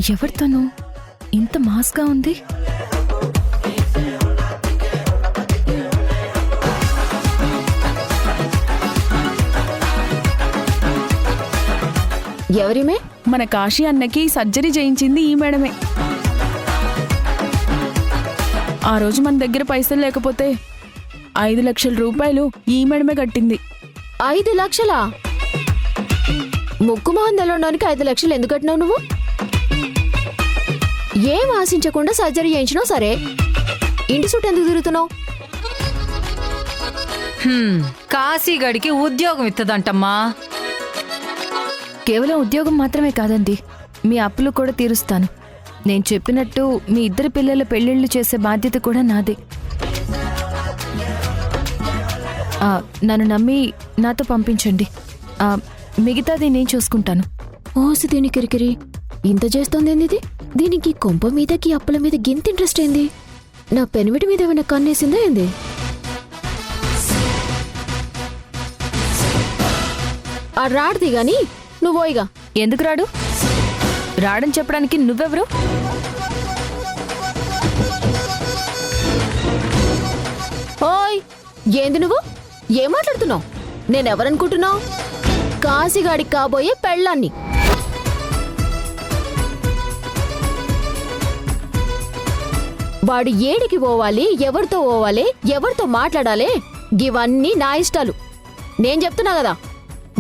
ఎవరితోనూ ఇంత మాస్గా ఉంది? ఎవరిమే? మన కాశీ అన్నకి సర్జరీ చేయించింది ఈ మేడమే. ఆ రోజు మన దగ్గర పైసలు లేకపోతే 5 లక్షల రూపాయలు ఈ మేడమే కట్టింది. 5 లక్షలా? ముక్కు మొహం తెలవడానికి 5 లక్షలు ఎందుకు కట్టినావు నువ్వు? ఏం ఆశించకుండా సర్జరీ చేయించినావు సరే, ఇంటి చుట్టూ ఎందుకు తిరుగుతున్నావు? కాశీగడికి ఉద్యోగం ఇత్తదంటమ్మా. కేవలం ఉద్యోగం మాత్రమే కాదండి, మీ అప్పులు కూడా తీరుస్తాను. నేను చెప్పినట్టు మీ ఇద్దరు పిల్లల పెళ్లిళ్ళు చేసే బాధ్యత కూడా నాదే. నన్ను నమ్మి నాతో పంపించండి, మిగతాది నేను చూసుకుంటాను. ఓసి దీని కిరికిరి ఇంత చేస్తోంది ఏంది? దీనికి కొంప మీదకి అప్పుల మీద గింత ఇంట్రెస్ట్ ఏంది? నా పెనిమిటి మీద ఏమైనా కన్నేసిందా ఏంది? ఆ రాడిది గాని నువ్వోయిగా. ఎందుకు రాడు? రాడని చెప్పడానికి నువ్వెవరు? ఓయ్, ఏంది నువ్వు? ఏం మాట్లాడుతున్నావు? నేనెవరనుకుంటున్నావు? కాశీగాడికి కాబోయే పెళ్ళాన్ని. వాడు ఏడికి పోవాలి, ఎవరితో పోవాలి, ఎవరితో మాట్లాడాలి, ఇవన్నీ నా ఇష్టాలు. నేను చెప్తున్నా కదా,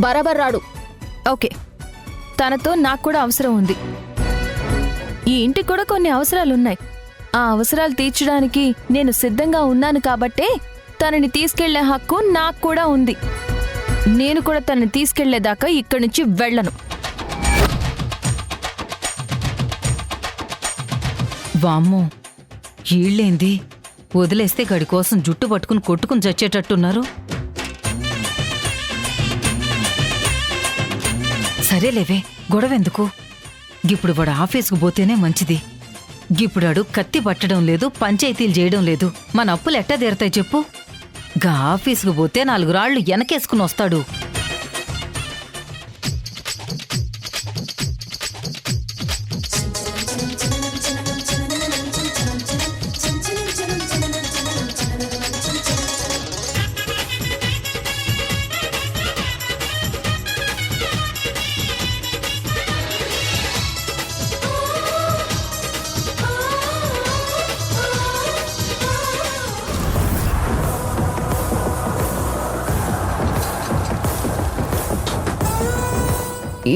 బరాబర్ రాడు. ఓకే, తనతో నాకు కూడా అవసరం ఉంది. ఈ ఇంటికి కూడా కొన్ని అవసరాలున్నాయి. ఆ అవసరాలు తీర్చడానికి నేను సిద్ధంగా ఉన్నాను కాబట్టే తనని తీసుకెళ్లే హక్కు నాకు కూడా ఉంది. నేను కూడా తనని తీసుకెళ్లేదాకా ఇక్కడి నుంచి వెళ్ళను. వామ్మో, ఈళ్ళేంది వదిలేస్తే గడి కోసం జుట్టు పట్టుకుని కొట్టుకుని చచ్చేటట్టున్నారు. సరేలేవే, గొడవెందుకు? గిప్పుడు వాడు ఆఫీసుకు పోతేనే మంచిది. గిప్పుడాడు కత్తి పట్టడం లేదు, పంచాయతీలు చేయడం లేదు. మన అప్పులు ఎట్టా తీరతాయి చెప్పు? గా ఆఫీసుకు పోతే 4 రాళ్లు వెనకేసుకుని వస్తాడు.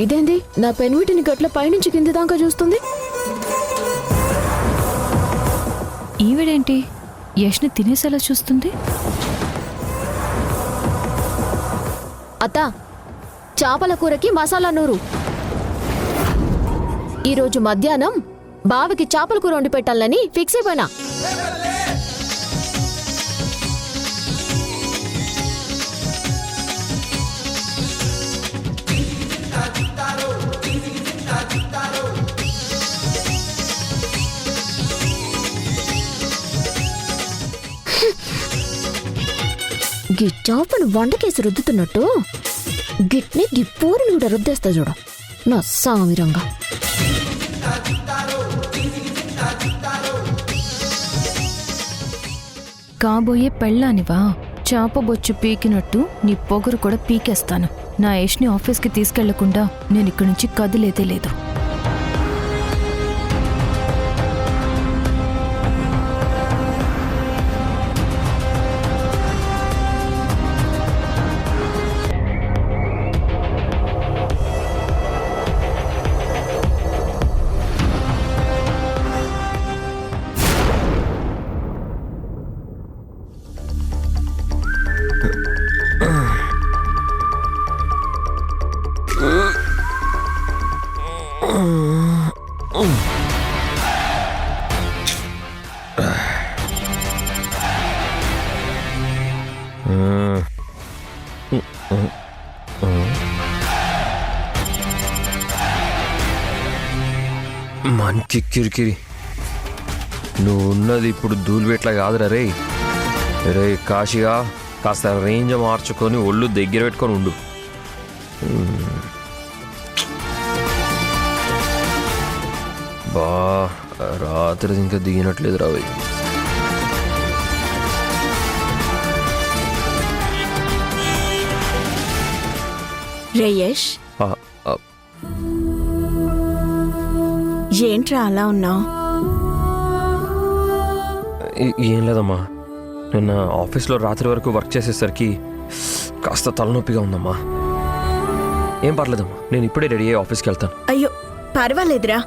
ఇదేంది నా పెనిమిటిని గట్ల పైనుంచి కింద దాకా చూస్తుంది? ఈవిడేంటి యష్ని తినేసేలా చూస్తుంది? అత్త, చేపల కూరకి మసాలా నూరు. ఈరోజు మధ్యాహ్నం బావకి చేపల కూర వండి పెట్టాలని ఫిక్స్ అయిపోయినా. గి చేపను వంటకేసి రుద్దుతున్నట్టు గిట్ని గిప్పూరిని కూడా రుద్దేస్తా చూడ నా సామిరంగా. కాబోయే పెళ్ళానివా? చాప బొచ్చు పీకినట్టు నీ పొగరు కూడా పీకేస్తాను. నా యష్ని ఆఫీస్కి తీసుకెళ్లకుండా నేను ఇక్కడి నుంచి కదిలేదే లేదు. మంచి కిరికిరి. నువ్వు ఉన్నది ఇప్పుడు ధూళిపెట్లా కాదురా రే. రే కాశీగా, కాస్త రేంజ్ మార్చుకొని ఒళ్ళు దగ్గర పెట్టుకొని ఉండు. బా రాత్రి ఇంకా దిగినట్లేదు రావి. రేయేష్, ఏంట్రా అలా ఉన్నావు? ఏం లేదమ్మా, నిన్న ఆఫీస్లో రాత్రి వరకు వర్క్ చేసేసరికి కాస్త తలనొప్పిగా ఉందమ్మా. ఏం పర్లేదమ్మా, నేను ఇప్పుడే రెడీ అయ్యి ఆఫీస్కి వెళ్తాను. అయ్యో పర్వాలేదురా,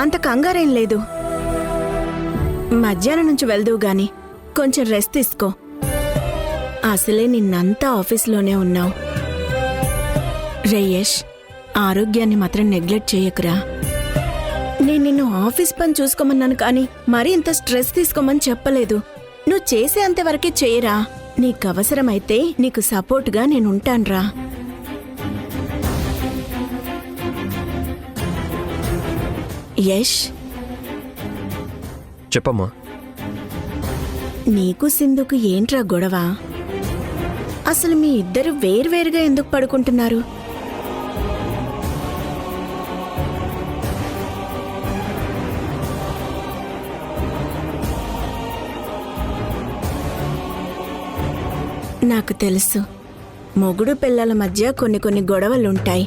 అంత కంగారేం లేదు. మధ్యాహ్నం నుంచి వెళ్దువు గాని కొంచెం రెస్ట్ తీసుకో. అసలే నిన్నంతా ఆఫీస్లోనే ఉన్నావు. రేయేష్, ఆరోగ్యాన్ని మాత్రం నెగ్లెక్ట్ చేయకురా. నేను నిన్ను ఆఫీస్ పని చూసుకోమన్నాను కానీ మరీ ఇంత స్ట్రెస్ తీసుకోమని చెప్పలేదు. నువ్వు చేసే అంతవరకే చేయరా. నీకు అవసరమైతే నీకు సపోర్ట్గా నేనుంటాన్రా. యష్, చెప్పమ్మా. నీకు సింధుకు ఏంట్రా గొడవ? అసలు మీ ఇద్దరు వేర్వేరుగా ఎందుకు పడుకుంటున్నారు? నాకు తెలుసు, మొగుడు పిల్లల మధ్య కొన్ని గొడవలుంటాయి.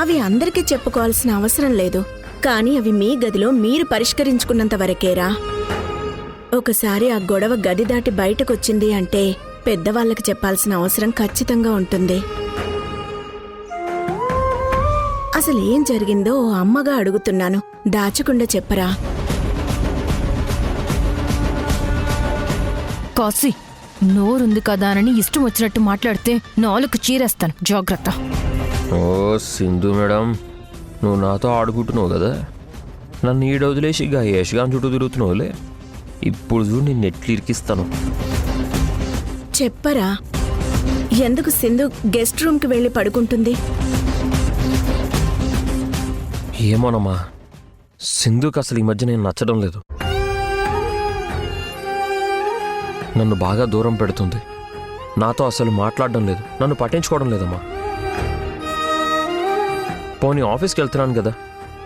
అవి అందరికీ చెప్పుకోవాల్సిన అవసరం లేదు. కానీ అవి మీ గదిలో మీరు పరిష్కరించుకున్నంత వరకేరా. ఒకసారి ఆ గొడవ గది దాటి బయటకొచ్చింది అంటే పెద్దవాళ్ళకి చెప్పాల్సిన అవసరం ఖచ్చితంగా ఉంటుంది. అసలు ఏం జరిగిందో ఓ అమ్మగా అడుగుతున్నాను, దాచకుండా చెప్పరా. కాసి నోరుంది కదా అని ఇష్టం వచ్చినట్టు మాట్లాడితే నాలుగు చీరేస్తాను, జాగ్రత్త. ఓ సింధు మేడం, నువ్వు నాతో ఆడుకుంటున్నావు కదా, నన్ను ఈడ వదిలేసి ఇక యష్గాన్ చుట్టూ తిరుగుతున్నావులే. ఇప్పుడు చూడు నిన్ను ఎట్లు ఇరికిస్తాను. చెప్పరా, ఎందుకు సింధు గెస్ట్ రూమ్కి వెళ్ళి పడుకుంటుంది? ఏమోనమ్మా, సింధుకి అసలు ఈ మధ్య నేను నచ్చడం లేదు. నన్ను బాగా దూరం పెడుతుంది. నాతో అసలు మాట్లాడడం లేదు, నన్ను పట్టించుకోవడం లేదమ్మా. పోనీ ఆఫీస్కి వెళ్తున్నాను కదా,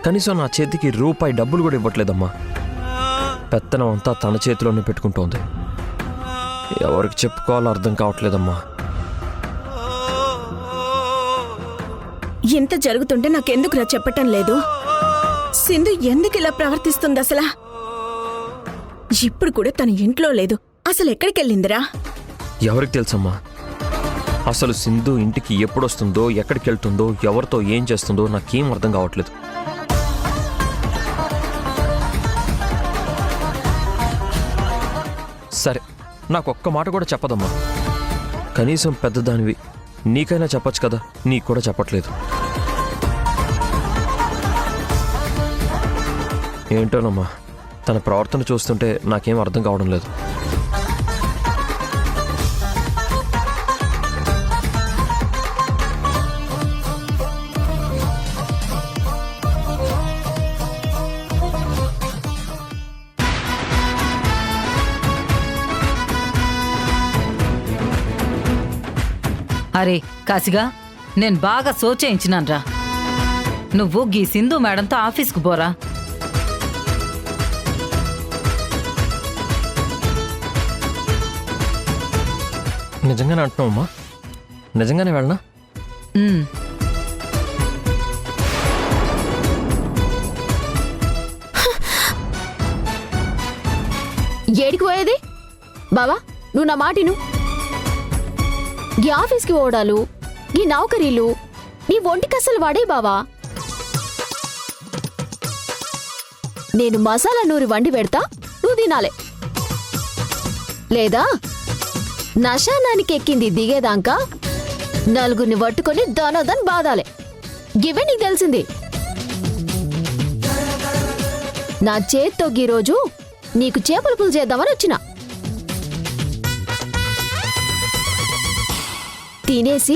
కనీసం నా చేతికి రూపాయి డబ్బులు కూడా ఇవ్వట్లేదమ్మా. పెత్తనం అంతా తన చేతిలోనే పెట్టుకుంటోంది. ఎవరికి చెప్పుకోవాలో అర్థం కావట్లేదమ్మా. ఇంత జరుగుతుంటే నాకెందుకురా చెప్పటం లేదు? సింధు ఎందుకు ఇలా ప్రవర్తిస్తుంది అసలా? ఇప్పుడు కూడా తన ఇంట్లో లేదు, అసలు ఎక్కడికెళ్ళిందిరా? ఎవరికి తెలుసమ్మా? అసలు సింధు ఇంటికి ఎప్పుడు వస్తుందో, ఎక్కడికి వెళ్తుందో, ఎవరితో ఏం చేస్తుందో నాకేం అర్థం కావట్లేదు. సరే, నాకు ఒక్క మాట కూడా చెప్పదమ్మా. కనీసం పెద్దదానివి, నీకైనా చెప్పొచ్చు కదా, నీకు కూడా చెప్పట్లేదు. ఏంటోనమ్మా, తన ప్రవర్తన చూస్తుంటే నాకేం అర్థం కావడం లేదు. అరే కాసిగా, నేను బాగా సోచేయించినాన్రా. నువ్వు గీ సింధు మేడంతో ఆఫీస్కు పోరా. నిజంగానే అంటున్నావమ్మా? నిజంగానే వెళ్ళనా? ఏడికి పోయేది? బావా, నువ్వు నా మాటిను. ఈ ఆఫీస్కి ఓడాలు, ఈ నౌకరీలు నీ ఒంటికి అసలు వాడే బావా. నేను మసాలా నూరి వండి పెడతా, నువ్వు తినాలే. లేదా నశానానికి ఎక్కింది దిగేదాకా నలుగురిని పట్టుకొని దనోదన్ బాధాలే. గివే నీకు తెలిసింది. నా చేత్తో గీరోజు నీకు చేపల పులు చేద్దామని వచ్చినా. తినేసి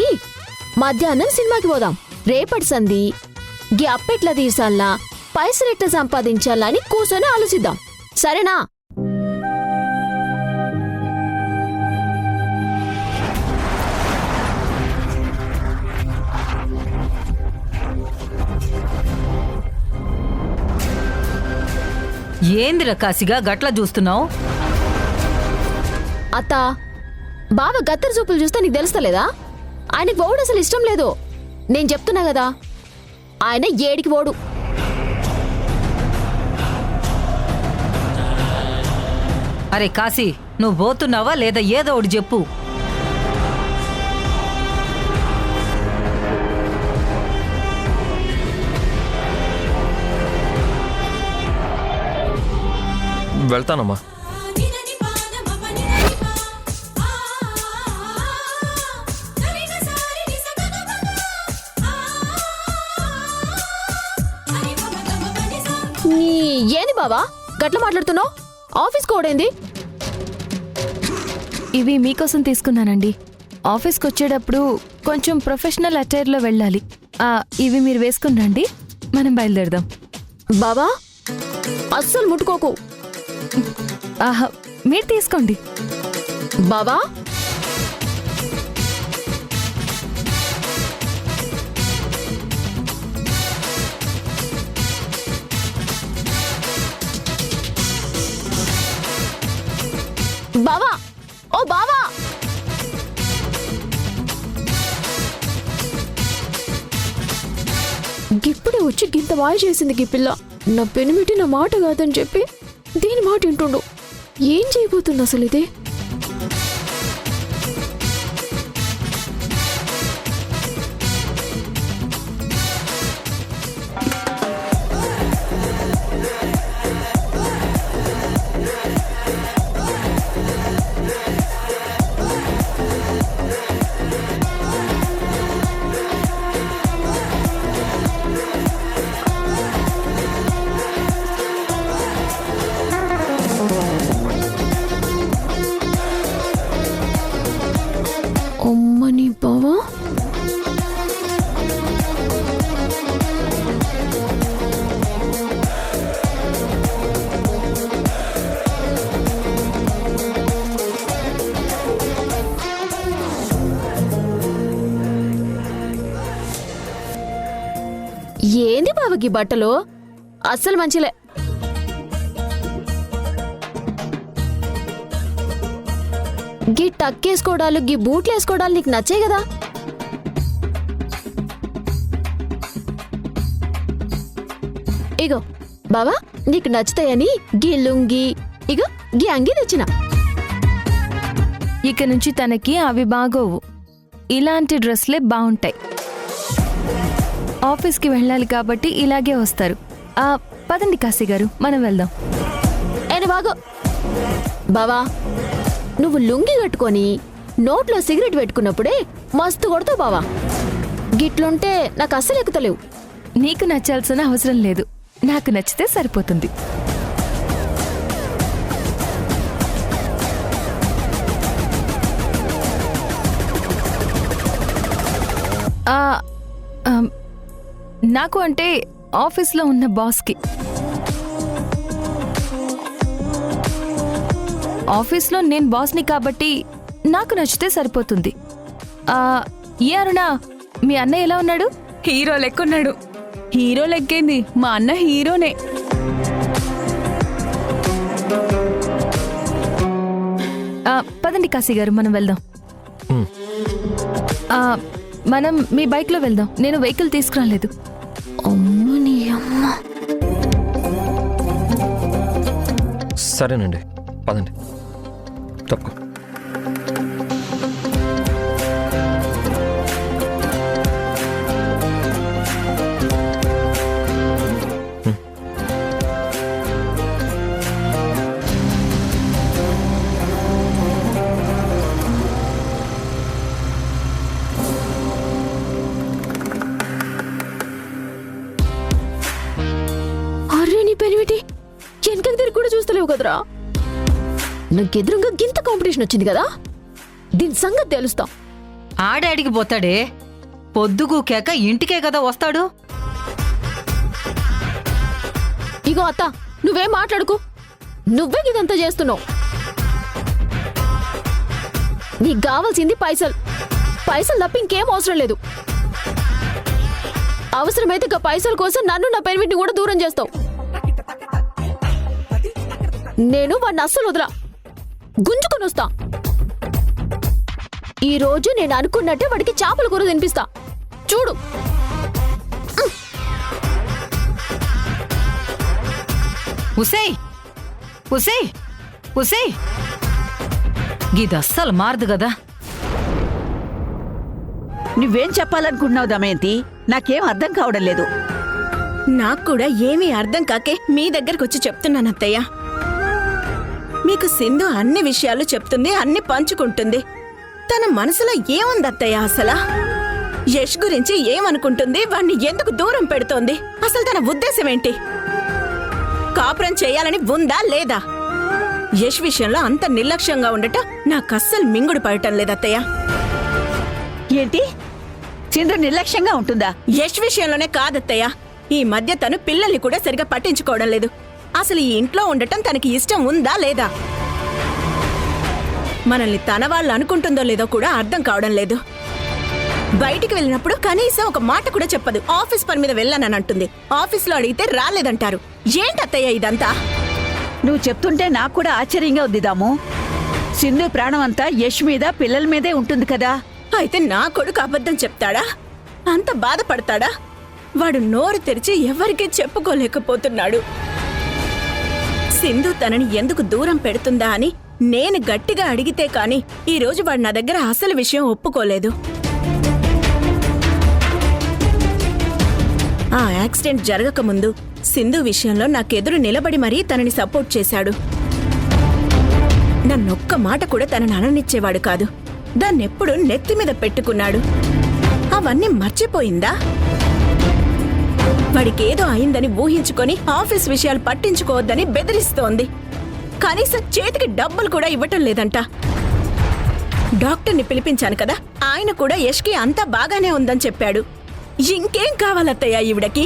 మధ్యాహ్నం సినిమాకి పోదాం. రేపటి సంధి గీ అప్పెట్లా తీర్చాలనా, పైసలెట్లా సంపాదించాలా అని కూర్చొని ఆలోచిద్దాం, సరేనా? ఏందిరా కాశీగా గట్లా చూస్తున్నావు? అత్త బావ గత్తర చూపులు చూస్తే నీకు తెలుస్తలేదా? ఆయనకి పోవుడు అసలు ఇష్టం లేదు. నేను చెప్తున్నా కదా, ఆయన ఏడికి పోడు. అరే కాశీ, నువ్వు పోతున్నావా లేదా ఏదో ఒకటి చెప్పు. వెళ్తానమ్మా. ఏంది బావా గట్ల మాట్లాడుతున్నావు? ఆఫీస్ కోడేంది? ఇవి మీకోసం తీసుకున్నానండి. ఆఫీస్కి వచ్చేటప్పుడు కొంచెం ప్రొఫెషనల్ అటైర్లో వెళ్ళాలి. ఇవి మీరు వేసుకుని రండి, మనం బయలుదేరదాం. బావా అస్సలు ముట్టుకోకు. ఆహా, మీరు తీసుకోండి. బావా బావా, ఓ బావా, గిప్పుడే వచ్చి గింత వాయి చేసింది గీ పిల్ల. నా పెనిమిటి నా మాట కాదని చెప్పి దీని మాట వింటుండు. ఏం చేయబోతుంది అసలు ఇది? అమ్మని బావా, ఏంది బావకి బట్టలు అస్సలు మంచిలే. గీ టక్కేసుకోవడాలు గీ బూట్లు వేసుకోవడాలు నీకు నచ్చే కదా? ఇగో బావా, నీకు నచ్చుతాయని గీ లుంగి ఇగో గీ అంగి తెచ్చిన. ఇక నుంచి తనకి అవి బాగోవు, ఇలాంటి డ్రెస్లే బాగుంటాయి. ఆఫీస్కి వెళ్ళాలి కాబట్టి ఇలాగే వస్తారు. పదండి కాశీ గారు, మనం వెళ్దాం. ఏను బాగో బావా, నువ్వు లుంగి కట్టుకొని నోట్లో సిగరెట్ పెట్టుకున్నప్పుడే మస్తు కొడతావు బావా. గిట్లుంటే నాకు అస్సలు ఎక్కుతలేవు. నీకు నచ్చాల్సిన అవసరం లేదు, నాకు నచ్చితే సరిపోతుంది. నాకు అంటే ఆఫీస్లో ఉన్న బాస్కి. ఆఫీస్లో నేను బాస్ని కాబట్టి నాకు నచ్చితే సరిపోతుంది. ఏ అరుణ, మీ అన్నయ్య ఎలా ఉన్నాడు? హీరో లెక్కున్నాడు. హీరో లెక్కేంది, మా అన్న హీరోనే. పదండి కాశీ గారు, మనం వెళ్దాం. మనం మీ బైక్లో వెళ్దాం, నేను వెహికల్ తీసుకురాలేదు. అమ్మని అమ్మ. సరేనండి, పదండి. తప్పుకో. అరే నీ పెనిమిటి వెనకకి తిరిగి కూడా చూస్తలేవు కదరా. నాకెదురుగా గింత కాంపిటీషన్ వచ్చింది కదా, దీని సంగతి తెలుస్తా. ఆడాడికి పోతాడే, పొద్దుగూకాక ఇంటికే కదా వస్తాడు. ఇగో అత్త, నువ్వేం మాట్లాడుకు, నువ్వే ఇదంతా చేస్తున్నావు. నీకు కావాల్సింది పైసలు, పైసలు తప్ప ఇంకేం అవసరం లేదు. అవసరమైతే ఇక పైసల కోసం నన్ను నా పెనిమిటిని కూడా దూరం చేస్తావు. నేను వాడిని అస్సలు వదలా, గుంజుకొని వస్తా. ఈ రోజు నేను అనుకున్నట్టే వాడికి చేపల కూర తినిపిస్తా, చూడు. ఉసేయ్ ఉసేయ్ ఉసేయ్, ఇది అస్సలు మారదు కదా. నువ్వేం చెప్పాలనుకుంటున్నావు దమయంతి? నాకేం అర్థం కావడం లేదు. నాకు కూడా ఏమీ అర్థం కాకే మీ దగ్గరకు వచ్చి చెప్తున్నాను అత్తయ్య. మీకు సింధు అన్ని విషయాలు చెప్తుంది, అన్ని పంచుకుంటుంది. తన మనసులో ఏముంది అత్తయ్య అసలా? యష్ గురించి ఏమనుకుంటుంది? వాణ్ణి ఎందుకు దూరం పెడుతోంది? అసలు తన ఉద్దేశం ఏంటి? కాపురం చేయాలని ఉందా లేదా? యష్ విషయంలో అంత నిర్లక్ష్యంగా ఉండటం నాకు అస్సలు మింగుడు పడటం లేదత్తయ్య. ఏంటి, సింధు నిర్లక్ష్యంగా ఉంటుందా? యష్ విషయంలోనే కాదత్తయ్య, ఈ మధ్య తను పిల్లల్ని కూడా సరిగా పట్టించుకోవడం లేదు. అసలు ఈ ఇంట్లో ఉండటం తనకి ఇష్టం ఉందా లేదా? మనల్ని తన వాళ్ళు అనుకుంటుందో లేదో కూడా అర్థం కావడం లేదు. బయటికి వెళ్ళినప్పుడు కనీసం ఒక మాట కూడా చెప్పదు. ఆఫీస్ పని మీద వెళ్ళానని అంటుంది, ఆఫీస్లో అడిగితే రాలేదంటారు. ఏంటత్తయ్య ఇదంతా? నువ్వు చెప్తుంటే నాకు కూడా ఆశ్చర్యంగా ఉంది దాము. సింధు ప్రాణం అంతా యష్ మీద, పిల్లల మీదే ఉంటుంది కదా. అయితే నా కొడుకు అబద్ధం చెప్తాడా? అంత బాధపడతాడా? వాడు నోరు తెరిచి ఎవరికీ చెప్పుకోలేకపోతున్నాడు. సింధు తనని ఎందుకు దూరం పెడుతుందా అని నేను గట్టిగా అడిగితే కాని ఈ రోజు వాడు నా దగ్గర అసలు విషయం ఒప్పుకోలేదు. ఆ యాక్సిడెంట్ జరగకముందు సింధు విషయంలో నాకెదురు నిలబడి మరీ తనని సపోర్ట్ చేశాడు. నన్నొక్క మాట కూడా తనని అననిచ్చేవాడు కాదు. దాన్నెప్పుడు నెత్తి మీద పెట్టుకున్నాడు. అవన్నీ మర్చిపోయిందా? వాడికేదో అయిందని ఊహించుకొని ఆఫీస్ విషయాలు పట్టించుకోవద్దని బెదిరిస్తోంది. కనీసం చేతికి డబ్బులు కూడా ఇవ్వటం లేదంట. డాక్టర్ని పిలిపించాను కదా, ఆయన కూడా యష్కి అంతా బాగానే ఉందని చెప్పాడు. ఇంకేం కావాలత్తయ్యా ఈవిడకి?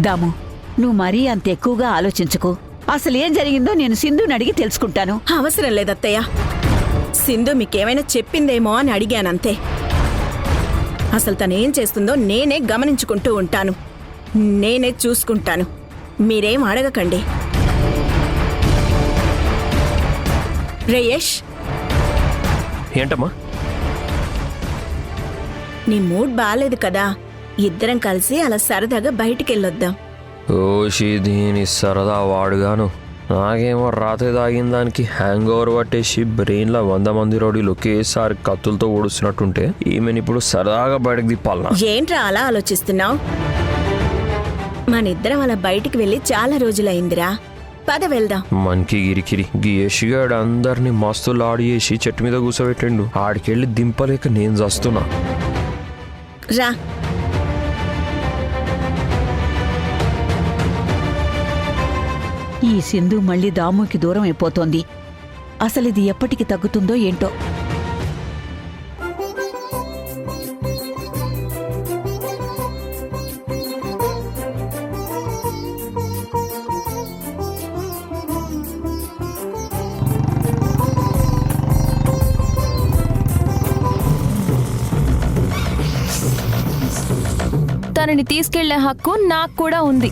దాము, నువ్వు మరీ అంత ఎక్కువగా ఆలోచించకు. అసలు ఏం జరిగిందో నేను సింధుని అడిగి తెలుసుకుంటాను. అవసరం లేదత్తయ్య. సింధు మీకేమైనా చెప్పిందేమో అని అడిగానంతే. అసలు తనేం చేస్తుందో నేనే గమనించుకుంటూ ఉంటాను, నేనే చూసుకుంటాను. మీరేం అడగకండి. రేయష్, ఏంటమ్మా? నీ మూడ్ బాలేదు కదా, ఇద్దరం కలిసి అలా సరదాగా బయటికెళ్ళొద్దాం. ఓషి దీని సరదా వాడుగాను. నాకేమో రాత్రి తాగిన దానికి హ్యాంగ్ ఓవర్ పట్టేసి బ్రెయిన్లో 100 మంది రౌడీలు ఒకేసారి కత్తులతో ఓడుస్తున్నట్టుంటే ఈమెను ఇప్పుడు సరదాగా బయటకు తిప్పాలనా? ఏంట్రా అలా ఆలోచిస్తున్నావు? మనిద్దరం అలా బయటికి వెళ్ళి చాలా రోజులైందిరా. పద వెళ్దాం. మనకి గిరికిరి గీ యషిగాడు అందరినీ మస్తు లాడి చేసి చెట్టు మీద కూర్చోబెట్టిండు. ఆడికెళ్ళి దింపలేక నేను చేస్తున్నా. రా. ఈ సింధు మళ్ళీ దాముకి దూరం అయిపోతోంది. అసలు ఇది ఎప్పటికి తగ్గుతుందో ఏంటో. తనని తీసుకెళ్లే హక్కు నాకు కూడా ఉంది.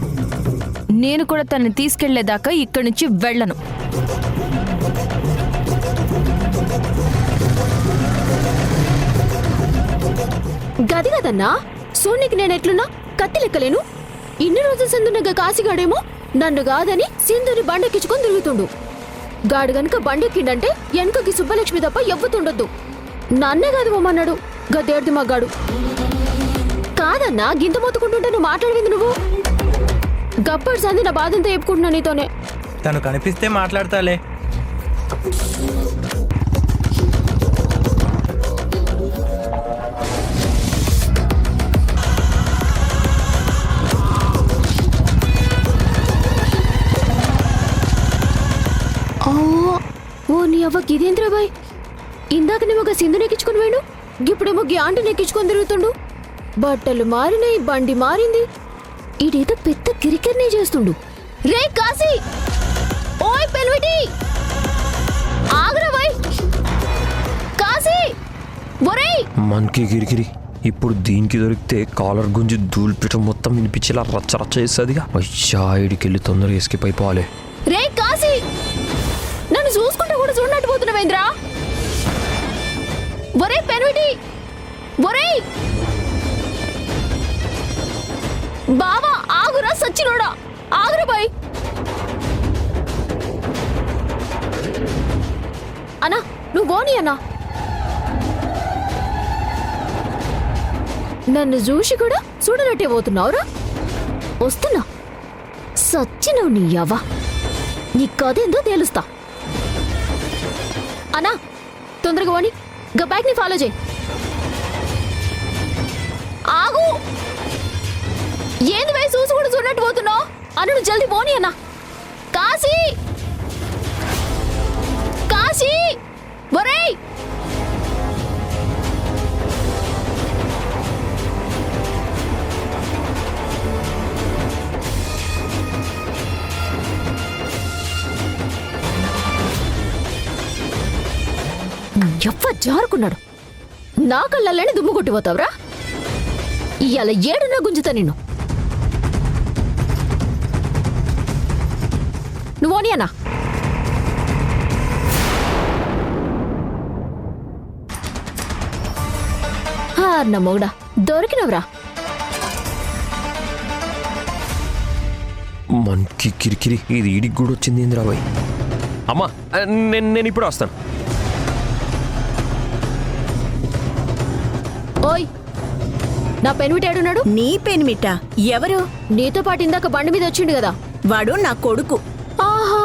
నేను కూడా తనని తీసుకెళ్లేదాకా ఇక్కడి నుంచి వెళ్ళను. గది కదన్నా, సూర్యునికి నేనెట్లున్నా కత్తి లెక్కలేను. ఇన్ని రోజులు సింధునగా కాశీగాడేమో నన్ను కాదని సింధుని బండెక్కించుకొని తిరుగుతుండు. గాడు గనుక బండెక్కిండంటే వెనకకి సుబ్బలక్ష్మి తప్ప ఎవ్వుతుండొద్దు. నన్నే కాదు పోమన్నాడు గద్దేర్ది మగ్గాడు. కాదన్నా, గింత మొత్తుకుంటుంటే నువ్వు మాట్లాడింది నువ్వు. గప్పటి సంది నా బాధంతా చెప్పుకుంటున్నా నీతోనే. తను కనిపిస్తే మాట్లాడతాలే. ఓ నీ అవ్వ గిదేంద్రా బాయ్, ఇందాకనేమో ఒక సింధు నెక్కించుకుని వేడు, ఇప్పుడేమో గ్యాంటి నెక్కించుకొని తిరుగుతుండు. బట్టలు మారినాయి, బండి మారింది. ఇదేదో పెద్ద కిరికిరినే చేస్తుండు. రే కాశీ, ఓయ్ పెల్విటి, ఆగ్రా బాయ్, కాశీ ఒరేయ్. మనకి గిరికిరి ఇప్పుడు దీనికి దొరికితే కాలర్ గుంజి ధూళిపీఠం మొత్తం వినిపించేలా రచ్చ రచ్చ చేస్తుందిగా. అయ్యా ఇడికెళ్ళి తొందరగా ఎస్కేప్ అయిపోవాలి. రే కాశీ. నన్ను చూసుకుంటూ కూడా చూడనట్టు పోతున్నావేంద్రా? ఒరే పెనువిటి, ఒరే బావా, ఆగురా సచ్చినోడా, ఆగురా బాయ్. అన్నా నువ్వు పోనీ అన్నా. నన్ను చూసి కూడా చూడనట్టే పోతున్నావురా? వస్తున్నా, సచ్చినవు నీ అవ్వ, నీ కదేందో తేలుస్తా. అన్నా తొందరగా పోనీ, గా బ్యాగ్ ని ఫాలో చేయి. ఆగు, ఏంది వయసు చూసి కూడా చూడనట్టు పోతున్నావు? అన్నుడు జల్దీ పోనీ అన్నా. కాశీ, కాశీ, ఒరేయ్ ఎవ్వ జారుకున్నాడు. నా కళ్ళల్లోనే దుమ్ము కొట్టిపోతావురా? ఇవాళ ఏడున్నా గుంజుతా నిన్ను. నువ్వోని అన్నా. నా మొగుడా దొరికినవరా? మనకి కిరికిరి ఇది ఈడికి కూడా వచ్చింది ఇంద్రాబాయ్. అమ్మా నేను ఇప్పుడు వస్తాను. ఓయ్, నా పెనిమిటాడున్నాడు. నీ పెనిమిట ఎవరు? నీతో పాటు ఇందాక బండి మీద వచ్చిండు కదా, వాడు నా కొడుకు. ఆహా